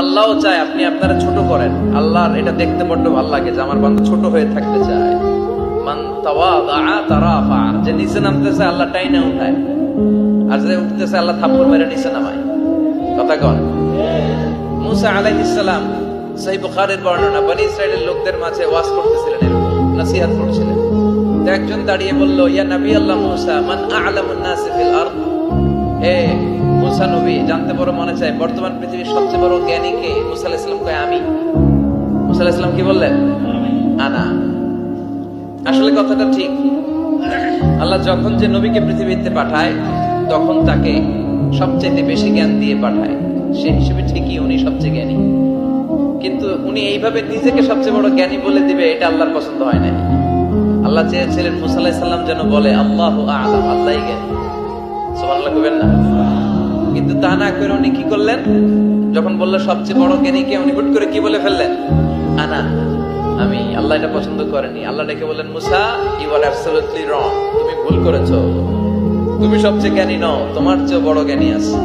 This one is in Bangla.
আল্লাহও চায় আপনি আপনারা ছোট করেন। আল্লাহর এটা দেখতে বড্ড ভালো লাগে যে আমার বান্দা ছোট হয়ে থাকতে চায়। মান তাওয়াদা তারাফা, যে নিচে নামতেছে আল্লাহ টাইনা উঠায়, আর যে উঠতেছে আল্লাহ থাপ্পড় মেরে নিচে নামায়। কথা কন। মুসা আলাইহিস সালাম, সহিহ বুখারীর বর্ণনা, বনি ইসরাইলের লোকদের মাঝে ওয়াজ করতেছিলেন, এরকম নসিহত করছিলেন। তো একজন দাঁড়িয়ে বলল, ইয়া নবী আল্লাহ মুসা, মান আ'লামুন নাস ফিল আরদ। হে মুসা নবী, জানতে বড় মনে চায় বর্তমান পৃথিবীর সবচেয়ে বড় জ্ঞানী কে? মুসা আলাইহিস সালাম কয় আমি। মুসা আলাইহিস সালাম কি বললেন? আনা। আসলে কথাটা ঠিক। আল্লাহ যখন যে নবীকে পৃথিবীতে পাঠায় তখন তাকে সবচেয়ে বেশি জ্ঞান দিয়ে পাঠায়, সেই হিসেবে ঠিকই উনি সবচেয়ে জ্ঞানী। কিন্তু উনি এইভাবে নিজেকে সবচেয়ে বড় জ্ঞানী বলে দিবে, এটা আল্লাহর পছন্দ হয় না। আল্লাহ চেয়েছিলেন মুসা আলাইহিস সালাম যেন বলে আল্লাহু আ'লাম, আল্লাহই জ্ঞানী। সুবহানাল্লাহ কইবেন না? কিন্তু তা না করে উনি কি করলেন? যখন বললো সবচেয়ে বড় জ্ঞানী কে, উনি হুট করে কি বলে ফেললেন? আনা, আমি। আল্লাহ এটা পছন্দ করেনি। আল্লাহ ডেকে বললেন, মুসা, ইউ আর অ্যাবসলিউটলি রং, তুমি ভুল করেছো। তুমি সবচেয়ে জ্ঞানী নও, তোমার চেয়ে বড় জ্ঞানী আছে।